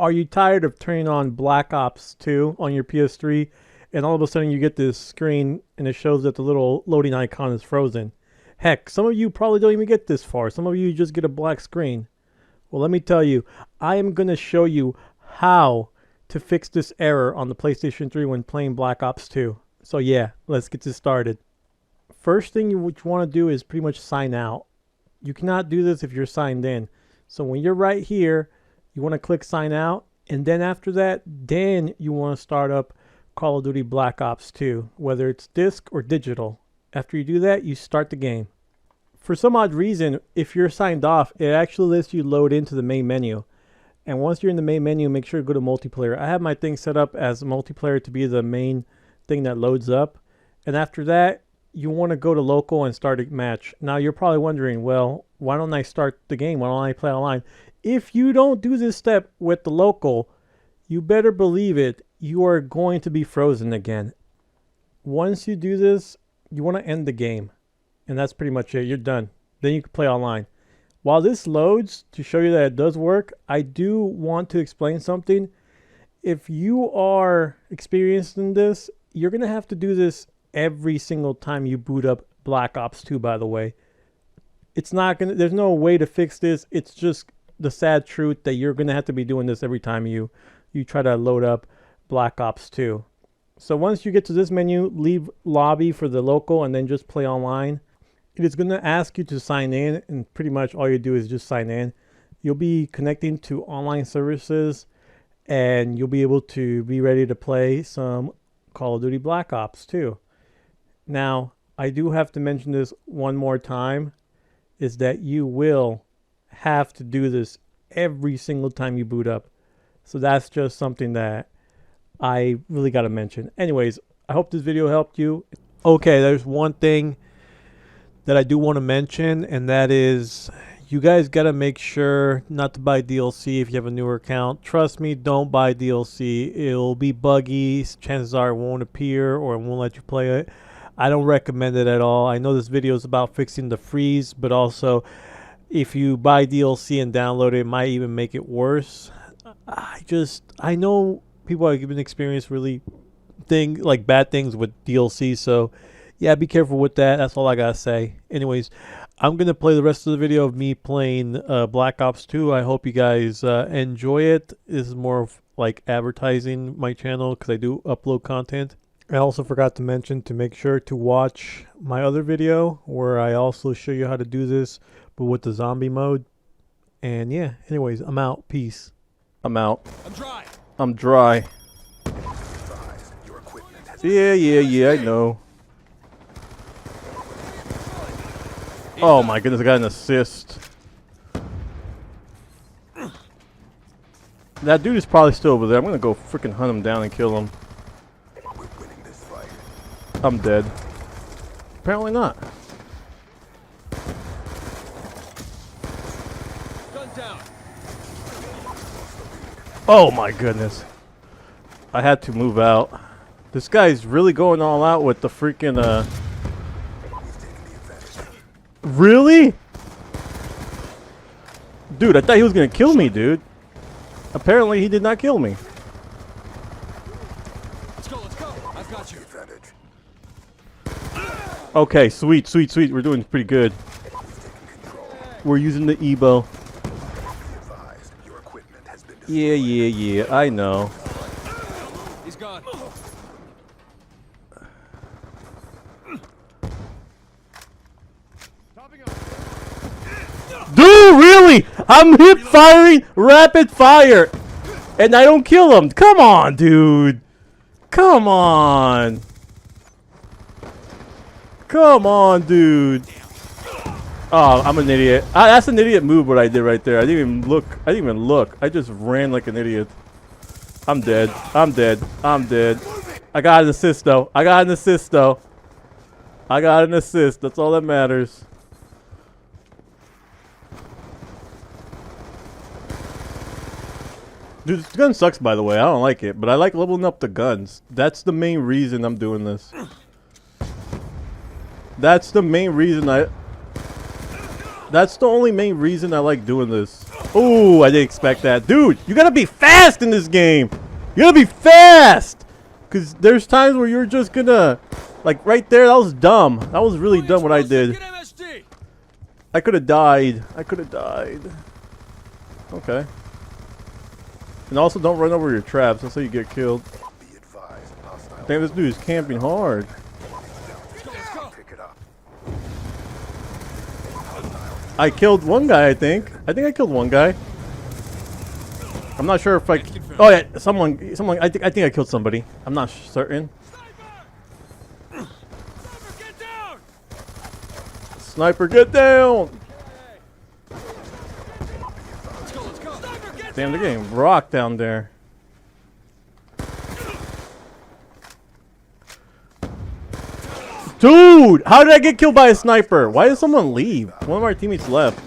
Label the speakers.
Speaker 1: Are you tired of turning on Black Ops 2 on your PS3 and all of a sudden you get this screen and it shows that the little loading icon is frozen? Heck, some of you probably don't even get this far. Some of you just get a black screen. Well, let me tell you, I am going to show you how to fix this error on the PlayStation 3 when playing Black Ops 2. So yeah, let's get this started. First thing you want to do is pretty much sign out. You cannot do this if you're signed in. So when you're right here, you want to click sign out, and then after that, then you want to start up Call of Duty Black Ops 2, whether it's disc or digital. After you do that, you start the game. For some odd reason, if you're signed off, it actually lets you load into the main menu. And once you're in the main menu, make sure to go to multiplayer. I have my thing set up as multiplayer to be the main thing that loads up. And after that, you want to go to local and start a match. Now you're probably wondering, well, why don't I start the game? Why don't I play online? If you don't do this step with the local, you better believe it, you are going to be frozen again. Once you do this, you want to end the game. And that's pretty much it. You're done. Then you can play online. While this loads to show you that it does work, I do want to explain something. If you are experiencing this, you're going to have to do this every single time you boot up Black Ops 2, by the way. It's not going to, there's no way to fix this. It's just the sad truth that you're going to have to be doing this every time you try to load up Black Ops 2. So once you get to this menu, leave lobby for the local and then just play online. It is going to ask you to sign in, and pretty much all you do is just sign in. You'll be connecting to online services and you'll be able to be ready to play some Call of Duty Black Ops 2. Now, I do have to mention this one more time, is that you will have to do this every single time you boot up. So that's just something that I really got to mention. Anyways, I hope this video helped you. Okay, there's one thing that I do want to mention, and that is you guys got to make sure not to buy DLC if you have a newer account. Trust me, don't buy DLC. It'll be buggy. Chances are it won't appear or it won't let you play it. I don't recommend it at all. I know this video is about fixing the freeze, but also if you buy DLC and download it, it might even make it worse. I know people have been experienced really bad things with DLC, so yeah, be careful with that. That's all I gotta say. Anyways, I'm gonna play the rest of the video of me playing Black Ops 2. I hope you guys enjoy it. This is more of like advertising my channel because I do upload content. I also forgot to mention to make sure to watch my other video where I also show you how to do this, but with the zombie mode. And yeah, anyways, I'm out. Peace. I'm out. I'm dry. Yeah, I know. Oh my goodness, I got an assist. That dude is probably still over there. I'm gonna go freaking hunt him down and kill him. I'm dead. Apparently not. Oh my goodness. I had to move out. This guy's really going all out with the freaking Really? Dude, I thought he was gonna kill me, dude. Apparently he did not kill me. Let's go. I've got you. Okay, sweet. We're doing pretty good. We're using the Ebo. Yeah, I know. He's gone. Dude, really? I'm hip firing rapid fire and I don't kill him. Come on, dude. Come on, dude. Oh, I'm an idiot. That's an idiot move what I did right there. I didn't even look. I just ran like an idiot. I'm dead. I got an assist though. That's all that matters. Dude, this gun sucks, by the way. I don't like it, but I like leveling up the guns. That's the main reason I'm doing this. That's the only main reason I like doing this. Oh, I didn't expect that. Dude, you gotta be fast in this game. You gotta be fast. Because there's times where you're just gonna... Like, right there, that was dumb. That was really dumb what I did. I could have died. I could have died. Okay. And also, don't run over your traps. That's how you get killed. Damn, this dude is camping hard. I killed one guy, I think. I think I killed one guy. I'm not sure if I... Oh, yeah. Someone... I think I killed somebody. I'm not certain. Sniper, get down! Damn, they're getting rocked down there. Dude! How did I get killed by a sniper? Why did someone leave? One of our teammates left.